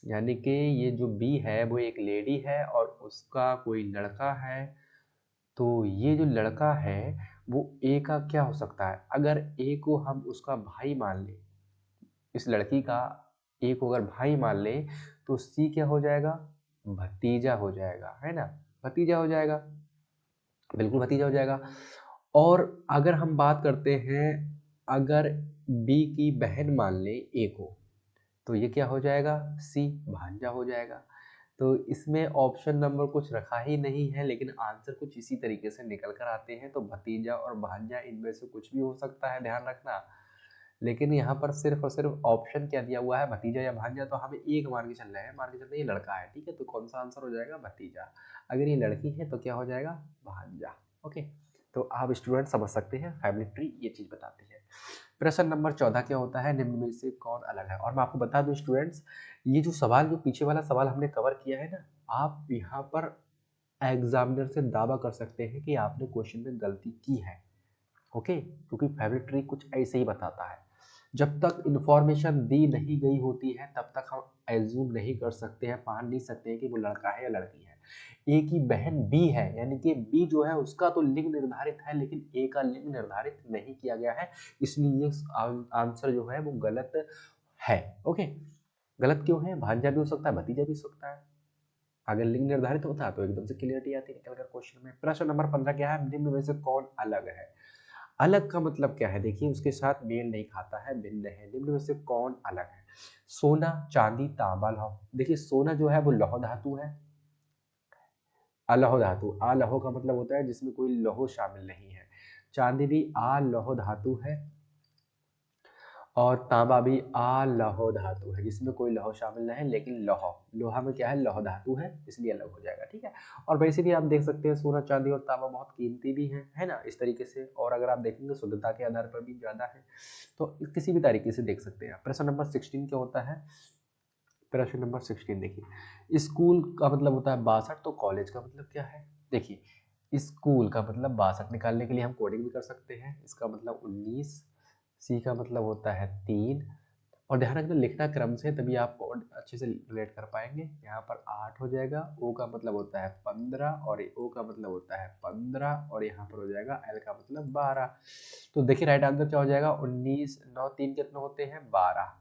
यानी कि ये जो बी है वो एक लेडी है और उसका कोई लड़का है, तो ये जो लड़का है वो ए का क्या हो सकता है? अगर ए को हम उसका भाई मान लें, इस लड़की का ए को अगर भाई मान ले, तो सी क्या हो जाएगा? भतीजा हो जाएगा, है ना? भतीजा हो जाएगा, बिल्कुल भतीजा हो जाएगा। और अगर हम बात करते हैं, अगर बी की बहन मान ले ए को, तो ये क्या हो जाएगा? सी भांजा हो जाएगा। तो इसमें ऑप्शन नंबर कुछ रखा ही नहीं है, लेकिन आंसर कुछ इसी तरीके से निकल कर आते हैं। तो भतीजा और भांजा इनमें से कुछ भी हो सकता है, ध्यान रखना। लेकिन यहाँ पर सिर्फ और सिर्फ ऑप्शन क्या दिया हुआ है? भतीजा या भांजा। तो हमें एक मान के चल रहे हैं, मान के चलते हैं ये लड़का है, ठीक है, तो कौन सा आंसर हो जाएगा? भतीजा। अगर ये लड़की है तो क्या हो जाएगा? भांजा। ओके, तो आप स्टूडेंट समझ सकते हैं, फैमिली ट्री ये चीज बताती है। प्रश्न नंबर 14 क्या होता है? निम्न में से कौन अलग है? और मैं आपको बता दूं स्टूडेंट्स, ये जो सवाल, जो पीछे वाला सवाल हमने कवर किया है ना, आप यहाँ पर एग्जामिनर से दावा कर सकते हैं कि आपने क्वेश्चन में गलती की है। ओके, क्योंकि फैमिली ट्री कुछ ऐसे ही बताता है। जब तक इंफॉर्मेशन दी नहीं गई होती है, तब तक हम एज्यूम नहीं कर सकते हैं, मान नहीं सकते हैं कि वो लड़का है या लड़की है। ए की बहन बी है, यानी कि बी जो है उसका तो लिंग निर्धारित है, लेकिन ए का लिंग निर्धारित नहीं किया गया है, इसलिए आंसर जो है वो गलत है। ओके, गलत क्यों है? भांजा भी हो सकता है, भतीजा भी हो सकता है। अगर लिंग निर्धारित होता तो एकदम से क्लियरिटी आती निकल कर क्वेश्चन में। प्रश्न नंबर 15 क्या है? निम्न में से कौन अलग है? अलग का मतलब क्या है? देखिए, उसके साथ मेल नहीं खाता है, भिन्न है। निम्न में से कौन अलग है? सोना, चांदी, तांबा, लौह। देखिए, सोना जो है वो लौह धातु है, अलौह धातु। अलौह का मतलब होता है जिसमें कोई लौह शामिल नहीं है। चांदी भी अलौह धातु है, और तांबा भी अलौह धातु है, जिसमें कोई लौह शामिल नहीं है, लेकिन लौह, लोहा में क्या है? लौह धातु है, इसलिए अलग हो जाएगा, ठीक है। और वैसे भी आप देख सकते हैं सोना, चांदी और तांबा बहुत कीमती भी है ना, इस तरीके से। और अगर आप देखेंगे शुद्धता के आधार पर भी ज्यादा है, तो किसी भी तरीके से देख सकते हैं। प्रश्न नंबर 16 क्या होता है? प्रश्न नंबर 16 देखिए, स्कूल का मतलब होता है 62, तो कॉलेज का मतलब क्या है? देखिए, स्कूल का मतलब 62 निकालने के लिए हम कोडिंग भी कर सकते हैं, इसका मतलब 19, सी का मतलब होता है 3। और ध्यान रखना, लिखना क्रम से, तभी आप कोड अच्छे से रिलेट कर पाएंगे। यहाँ पर 8 हो जाएगा, ओ का मतलब होता है 15, और ओ का मतलब होता है 15, और यहाँ पर हो जाएगा एल का मतलब 12। तो देखिए राइट आंसर क्या हो जाएगा? 19, 9 3 कितने होते हैं? 12।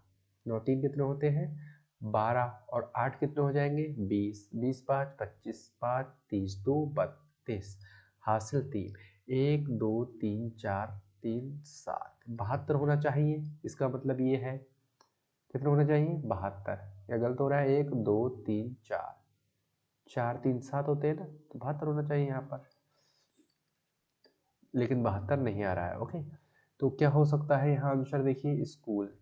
9 3 कितने होते हैं? 12, और 8 कितने हो जाएंगे? 20, 20 5 25, 5 30 2 32, हासिल 3, 1 2 3 4 3 7, 72 होना चाहिए। इसका मतलब ये है, कितना होना चाहिए? 72। या गलत हो रहा है? 1 2 3 4, 4 3 7 होते हैं ना, तो 72 होना चाहिए यहाँ पर, लेकिन 72 नहीं आ रहा है। ओके, तो क्या हो सकता है यहाँ आंसर? देखिए, स्कूल।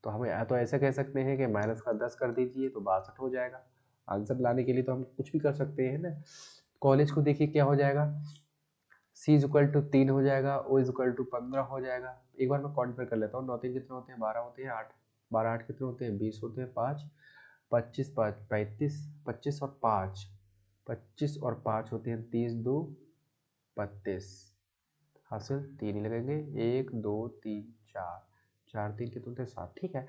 तो हम या तो ऐसे कह सकते हैं कि माइनस का 10 कर दीजिए तो 62 हो जाएगा। आंसर लाने के लिए तो हम कुछ भी कर सकते हैं ना। कॉलेज को देखिए क्या हो जाएगा? सी इज इक्वल टू 3 हो जाएगा, ओ इज इक्वल टू 15 हो जाएगा। एक बार मैं कॉन्ट कर लेता हूँ, 9 3 कितने होते हैं? 12 होते हैं। 8 12 8 कितने होते हैं? 20 होते हैं। 5 25 5 35, 25 और 5, 25 और 5 होते हैं 30 2 32, हासिल 3 ही लगेंगे। 1 2 3 4, 4 3 कितने होते हैं? 7, ठीक है।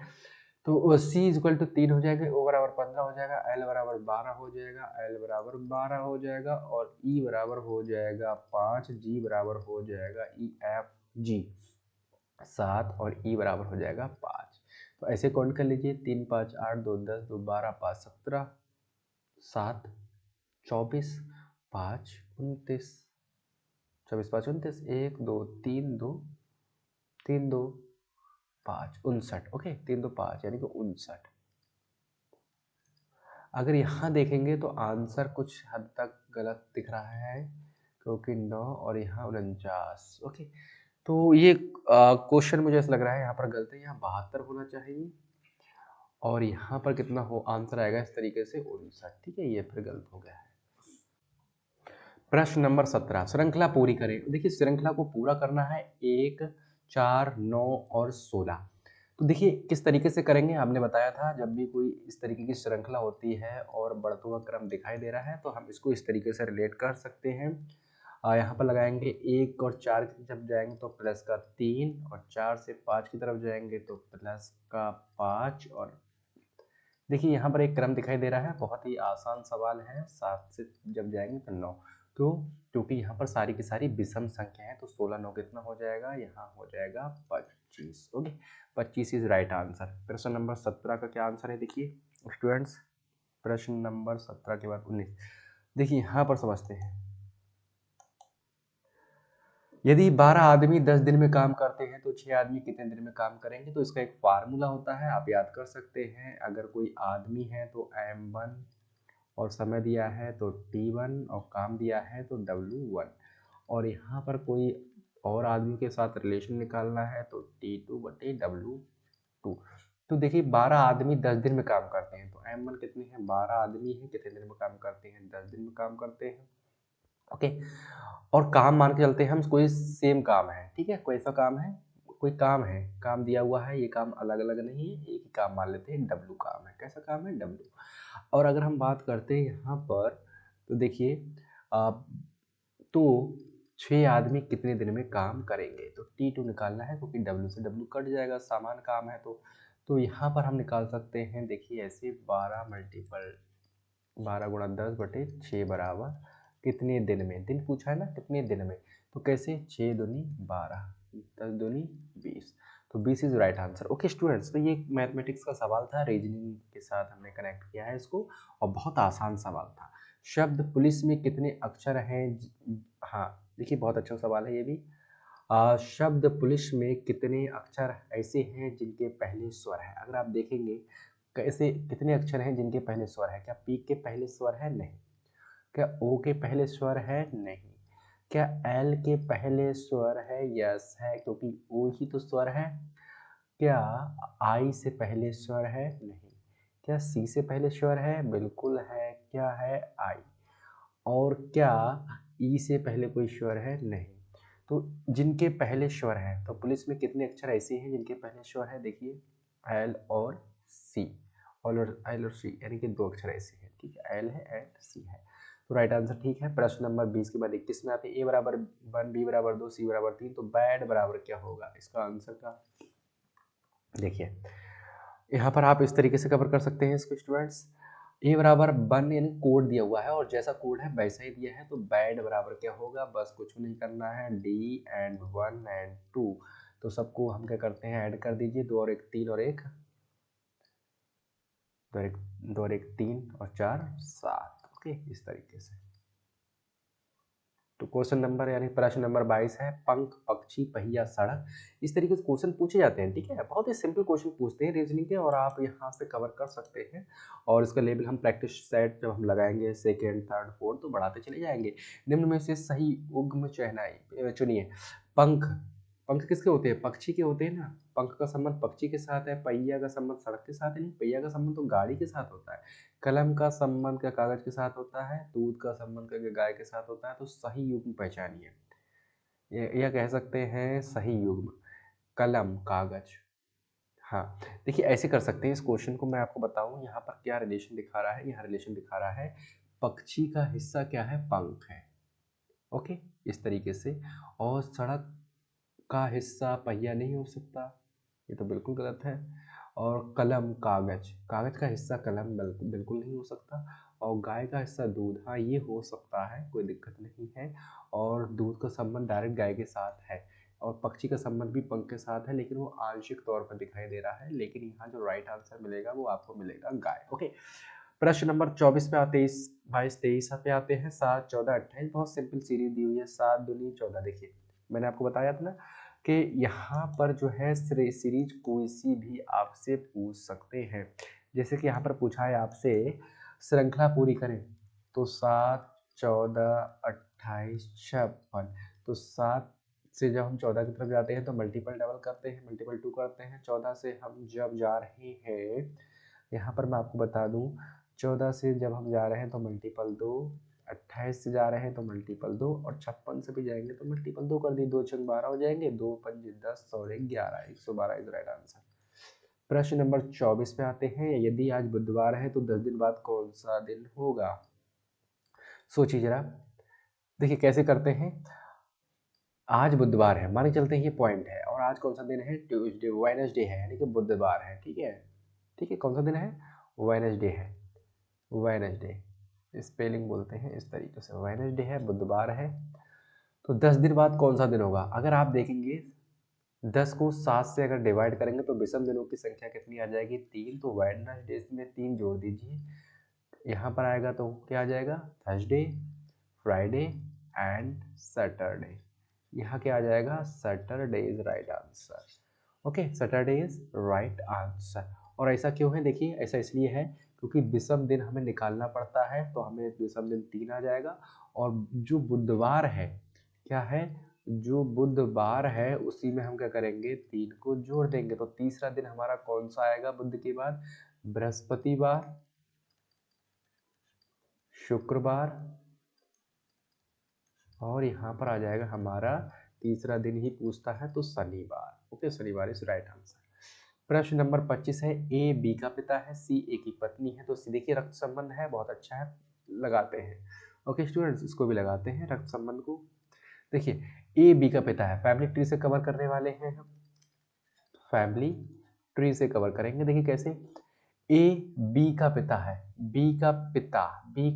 तो सी इज इक्वल टू 3 हो जाएगा, ओ बराबर 15 हो जाएगा, एल बराबर 12 हो जाएगा, एल बराबर 12 हो जाएगा, और ई बराबर हो जाएगा 5, जी बराबर हो जाएगा ई एफ जी 7, और ई बराबर हो जाएगा 5। तो ऐसे काउंट कर लीजिए, 3 5 8 2 10 2 12 5 17, 7 24, 5 29, 24 5 29, 1 2 3 2 3 2 5 59। ओके, 3 2 5 यानी कि 59। अगर यहाँ देखेंगे तो आंसर कुछ हद तक गलत दिख रहा है, क्योंकि 9 और यहाँ 49। ओके, तो ये क्वेश्चन मुझे ऐसा लग रहा है यहाँ पर गलत है, यहाँ 72 होना चाहिए, और यहाँ पर कितना हो आंसर आएगा इस तरीके से? 59, ठीक है, ये फिर गलत हो गया है। प्रश्न नंबर 17, श्रृंखला पूरी करें। देखिए, श्रृंखला को पूरा करना है 1 4 9 और 16। तो देखिए किस तरीके से करेंगे, आपने बताया था जब भी कोई इस तरीके की श्रृंखला होती है और बढ़ता हुआ क्रम दिखाई दे रहा है, तो हम इसको इस तरीके से रिलेट कर सकते हैं। यहाँ पर लगाएंगे 1 और 4 की जब जाएंगे तो प्लस का 3, और 4 से 5 की तरफ जाएंगे तो प्लस का 5। और देखिए यहाँ पर एक क्रम दिखाई दे रहा है, बहुत ही आसान सवाल है। 7 से जब जाएंगे तो 9, क्यों? क्योंकि यहाँ पर सारी की सारी विषम संख्या है, तो 16 9 कितना हो जाएगा, यहाँ हो जाएगा 25। Okay, 25 is right answer. प्रश्न नंबर 17 का क्या आंसर है देखिए स्टूडेंट्स। प्रश्न नंबर 17 के बाद 19 देखिए यहाँ पर समझते हैं। यदि 12 आदमी 10 दिन में काम करते हैं तो 6 आदमी कितने दिन में काम करेंगे? तो इसका एक फार्मूला होता है, आप याद कर सकते हैं। अगर कोई आदमी है तो m1 और समय दिया है तो t1 और काम दिया है तो w1, और यहाँ पर कोई और आदमी के साथ रिलेशन निकालना है तो t2 बटे w2। तो देखिए 12 आदमी 10 दिन में काम करते हैं, तो m1 कितने हैं, 12 आदमी हैं, कितने दिन में काम करते हैं, 10 दिन में काम करते हैं। ओके, और काम मान के चलते हैं हम, कोई सेम काम है, ठीक है, कोई ऐसा काम है, कोई काम है, काम दिया हुआ है, ये काम अलग अलग नहीं है, एक ही काम मान लेते हैं, डब्लू काम है। कैसा काम है, डब्लू। और अगर हम बात करते हैं यहाँ पर, तो देखिए तो 6 आदमी कितने दिन में काम करेंगे, तो T2 निकालना है, क्योंकि W से W कट जाएगा, समान काम है। तो यहाँ पर हम निकाल सकते हैं, देखिए ऐसे 12 मल्टीपल 12 गुणा 10 बटे 6 बराबर कितने दिन में, दिन पूछा है ना, कितने दिन में, तो कैसे, 6 दूनी 12, 10 दूनी 20, तो 20 is right answer. Okay students, तो ये मैथमेटिक्स का सवाल था, रीजनिंग के साथ हमने कनेक्ट किया है इसको, और बहुत आसान सवाल था। शब्द पुलिस में कितने अक्षर हैं? हाँ देखिए, बहुत अच्छा सवाल है ये भी। शब्द पुलिस में कितने अक्षर ऐसे हैं जिनके पहले स्वर है? अगर आप देखेंगे कैसे, कितने अक्षर हैं जिनके पहले स्वर है? क्या पी के पहले स्वर है? नहीं। क्या ओ के पहले स्वर है? नहीं। क्या एल के पहले स्वर है? यस है, क्योंकि ओ ही तो स्वर है। क्या आई से पहले स्वर है? नहीं। क्या सी से पहले स्वर है? बिल्कुल है। क्या है? आई। और क्या ई से पहले कोई स्वर है? नहीं। तो जिनके पहले स्वर है, तो पुलिस में कितने अक्षर ऐसे हैं जिनके पहले स्वर है? देखिए एल और सी, और एल और सी, यानी कि 2 अक्षर ऐसे हैं, ठीक है, एल है एंड सी है। तो राइट आंसर ठीक है। प्रश्न नंबर 20 के बाद 21 में आते हैं, ए बराबर 1, बी बराबर 2, सी बराबर 3, तो बैड बराबर क्या होगा इसका आंसर का? देखिए यहाँ पर आप इस तरीके से कवर कर सकते हैं इसको स्टूडेंट्स। ए बराबर 1 यानी कोड दिया हुआ है, और जैसा कोड है वैसा ही दिया है, तो बैड बराबर क्या होगा, बस कुछ नहीं करना है, डी एंड 1 एंड 2, तो सबको हम क्या करते हैं, ऐड कर दीजिए, 2 और 1 3 और 1 2 और 1 3 और 4 7। ओके, इस तरीके से। तो क्वेश्चन नंबर यानी प्रश्न नंबर 22 है, पंख, पक्षी, पहिया, सड़क, इस तरीके से क्वेश्चन पूछे जाते हैं, ठीक है, बहुत ही सिंपल क्वेश्चन पूछते हैं रीजनिंग के, और आप यहाँ से कवर कर सकते हैं। और इसका लेवल हम प्रैक्टिस सेट जब हम लगाएंगे, सेकेंड थर्ड फोर्थ, तो बढ़ाते चले जाएंगे। निम्न में से सही उद्गम चुनिए। पंख, पंख किसके होते हैं, पक्षी के होते हैं ना, पंख का संबंध पक्षी के साथ है, पहिया का संबंध सड़क के साथ है, नहीं, पहिया का संबंध तो गाड़ी के साथ होता है। कलम का संबंध का कागज के साथ होता है, दूध का संबंध का गाय के साथ होता है, तो सही युग्म पहचानिए। यह कह सकते हैं सही युग्म, कलम, कागज। हाँ देखिए, ऐसे कर सकते हैं इस क्वेश्चन को। मैं आपको बताऊं यहाँ पर क्या रिलेशन दिखा रहा है, यहाँ रिलेशन दिखा रहा है, पक्षी का हिस्सा क्या है, पंख है। ओके, इस तरीके से। और सड़क का हिस्सा पहिया नहीं हो सकता, ये तो बिल्कुल गलत है। और कलम, कागज, कागज का हिस्सा कलम बिल्कुल नहीं हो सकता। और गाय का हिस्सा दूध, हाँ ये हो सकता है, कोई दिक्कत नहीं है। और दूध का संबंध डायरेक्ट गाय के साथ है। और पक्षी का संबंध भी पंख के साथ है, लेकिन वो आंशिक तौर पर दिखाई दे रहा है, लेकिन यहाँ जो राइट आंसर मिलेगा वो आपको मिलेगा गाय। ओके, प्रश्न नंबर 24 पे आते हैं, 22 23 पे आते हैं, 7 14 28, बहुत सिंपल सीरीज दी हुई है, 7 दूनी 14। देखिए मैंने आपको बताया था ना कि यहाँ पर जो है सीरीज कोई सी भी आपसे पूछ सकते हैं। जैसे कि यहाँ पर पूछा है आपसे, श्रृंखला पूरी करें, तो 7 14 28 56, तो 7 से जब हम 14 की तरफ जाते हैं तो मल्टीपल डबल करते हैं, मल्टीपल 2 करते हैं। 14 से हम जब जा रहे हैं, यहाँ पर मैं आपको बता दूं, 14 से जब हम जा रहे हैं तो मल्टीपल 2, 28 से जा रहे हैं तो मल्टीपल 2, और 56 से भी जाएंगे तो मल्टीपल 2 कर दिए, 2 छंग 12 हो जाएंगे, 2 पंजे 10 और 1 11, 112 इज राइट आंसर। प्रश्न नंबर 24 पे आते हैं, यदि आज बुधवार है तो 10 दिन बाद कौन सा दिन होगा? सोचिए जरा। देखिए कैसे करते हैं, आज बुधवार है, मान के चलते हैं ये पॉइंट है, और आज कौन सा दिन है, ट्यूसडे, वेडनेसडे है, यानी कि बुधवार है, ठीक है, ठीक है, कौन सा दिन है, वेडनेसडे है, वेडनेसडे। स्पेलिंग बोलते हैं इस तरीके से। वेडनेसडे है, बुधवार है, तो 10 दिन बाद कौन सा दिन होगा? अगर आप देखेंगे 10 को 7 से अगर डिवाइड करेंगे तो विषम दिनों की संख्या कितनी आ जाएगी? 3। तो वेडनेसडे में 3 जोड़ दीजिए, यहाँ पर आएगा तो क्या आ जाएगा? Thursday, Friday and Saturday. यहाँ क्या आ जाएगा? Saturday is right answer. Okay, Saturday is right answer. और ऐसा क्यों है? देखिए, ऐसा इसलिए है क्योंकि विषम दिन हमें निकालना पड़ता है, तो हमें विषम दिन 3 आ जाएगा। और जो बुधवार है, क्या है? जो बुधवार है उसी में हम क्या करेंगे? 3 को जोड़ देंगे, तो तीसरा दिन हमारा कौन सा आएगा बुध के बाद? बृहस्पतिवार, शुक्रवार, और यहाँ पर आ जाएगा हमारा तीसरा दिन ही पूछता है तो शनिवार। ओके, शनिवार इज राइट आंसर। प्रश्न नंबर 25 है, ए बी का पिता है, सी ए की पत्नी है। तो देखिए रक्त संबंध है, बहुत अच्छा है, लगाते हैं। ओके स्टूडेंट्स, इसको भी लगाते हैं रक्त संबंध को। देखिए ए बी का पिता है, फैमिली ट्री से कवर करने वाले हैं हम, फैमिली ट्री से कवर करेंगे। देखिए कैसे? ए बी का पिता है, बी का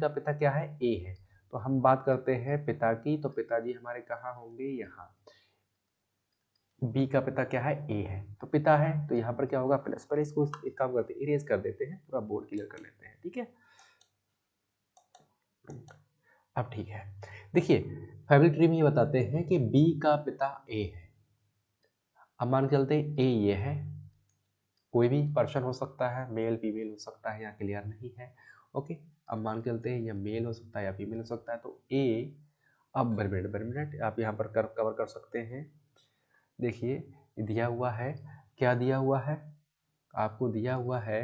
पिता क्या है? ए है। तो हम बात करते हैं पिता की, तो पिताजी हमारे कहाँ होंगे? यहाँ। बी का पिता क्या है? ए है, तो पिता है, तो यहाँ पर क्या होगा? प्लस। पर इसको एक काम करते हैं, इरेज कर देते हैं, पूरा बोर्ड क्लियर कर लेते हैं, ठीक है। अब ठीक है, देखिए फैमिली ट्री में ये बताते हैं कि बी का पिता ए है। अब मान के चलते हैं ए ये है, कोई भी पर्सन हो सकता है, मेल फीमेल हो सकता है, यहाँ क्लियर नहीं है। ओके, अब मान के चलते हैं या मेल हो सकता है या फीमेल हो सकता है, तो ए, अब मिनट आप यहाँ पर कवर कर सकते हैं। देखिए दिया हुआ है, क्या दिया हुआ है? आपको दिया हुआ है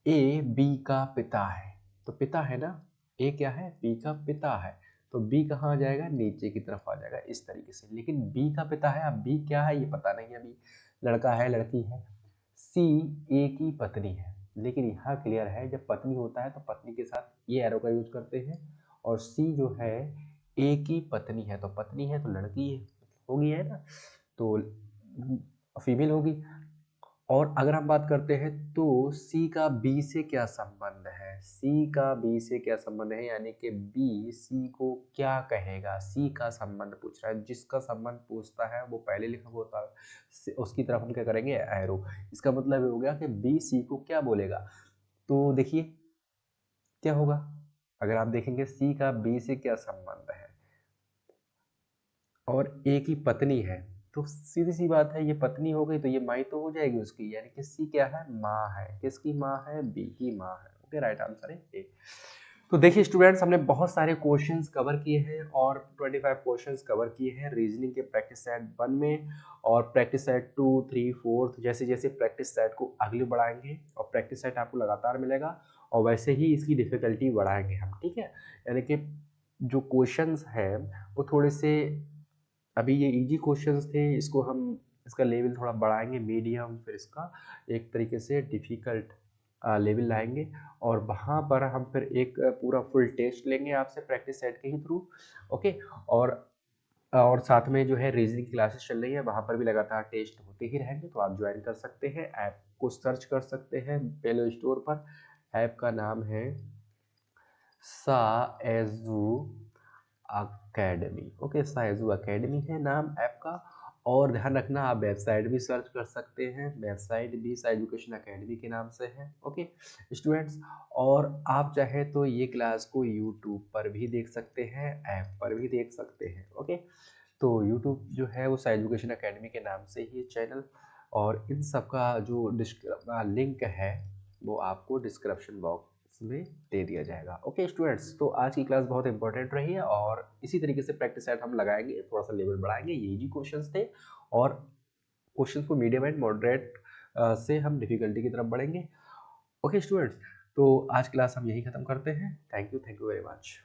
ए बी का पिता है, तो पिता है ना, ए क्या है? बी का पिता है, तो बी कहाँ आ जाएगा? नीचे की तरफ आ जाएगा इस तरीके से। लेकिन बी का पिता है, अब बी क्या है ये पता नहीं है, अभी लड़का है लड़की है। सी ए की पत्नी है, लेकिन यहाँ क्लियर है जब पत्नी होता है तो पत्नी के साथ ये एरो का यूज करते हैं। और सी जो है ए की पत्नी है, तो पत्नी है तो लड़की है होगी, है ना, तो फीमेल होगी। और अगर हम बात करते हैं तो सी का बी से क्या संबंध है? सी का बी से क्या संबंध है, यानी कि बी सी को क्या कहेगा? सी का संबंध पूछ रहा है, जिसका संबंध पूछता है वो पहले लिखा होता है, उसकी तरफ हम क्या करेंगे? एरो। इसका मतलब ये हो गया कि बी सी को क्या बोलेगा। तो देखिए क्या होगा, अगर आप देखेंगे सी का बी से क्या संबंध है, और ए की पत्नी है, तो सीधी सी बात है ये पत्नी हो गई तो ये माई तो हो जाएगी उसकी, यानी कि सी क्या है? माँ है। किसकी माँ है? बी की माँ है। ओके, राइट आंसर है ए। तो देखिए स्टूडेंट्स, हमने बहुत सारे क्वेश्चंस कवर किए हैं और 25 क्वेश्चंस कवर किए हैं रीजनिंग के प्रैक्टिस सेट 1 में, और प्रैक्टिस सेट 2, 3, 4 जैसे जैसे प्रैक्टिस सेट को आगे बढ़ाएंगे और प्रैक्टिस सेट आपको लगातार मिलेगा, और वैसे ही इसकी डिफिकल्टी बढ़ाएंगे हम, ठीक है। यानी कि जो क्वेश्चंस हैं वो थोड़े से, अभी ये इजी क्वेश्चंस थे, इसको हम इसका लेवल थोड़ा बढ़ाएंगे, मीडियम, फिर इसका एक तरीके से डिफ़िकल्ट लेवल लाएंगे, और वहाँ पर हम फिर एक पूरा फुल टेस्ट लेंगे आपसे प्रैक्टिस सेट के ही थ्रू। ओके, और साथ में जो है रीजनिंग क्लासेस चल रही है, वहाँ पर भी लगातार टेस्ट होते ही रहेंगे, तो आप ज्वाइन कर सकते हैं। ऐप को सर्च कर सकते हैं प्ले स्टोर पर, ऐप का नाम है साएजू अकेडमी। ओके, साइजू अकेडमी है नाम ऐप का। और ध्यान रखना, आप वेबसाइट भी सर्च कर सकते हैं, वेबसाइट भी एजुकेशन अकेडमी के नाम से है। ओके स्टूडेंट्स, और आप चाहे तो ये क्लास को यूट्यूब पर भी देख सकते हैं, ऐप पर भी देख सकते हैं। ओके, तो यूट्यूब जो है वो एजुकेशन अकेडमी के नाम से ही चैनल, और इन सब का जो लिंक है वो आपको डिस्क्रिप्शन बॉक्स में दे दिया जाएगा। ओके स्टूडेंट्स, तो आज की क्लास बहुत इंपॉर्टेंट रही है, और इसी तरीके से प्रैक्टिस सेट हम लगाएंगे, थोड़ा सा लेवल बढ़ाएंगे। ये इजी क्वेश्चंस थे, और क्वेश्चंस को मीडियम एंड मॉडरेट से हम डिफिकल्टी की तरफ बढ़ेंगे। ओके स्टूडेंट्स, तो आज क्लास हम यही खत्म करते हैं। Thank you very much.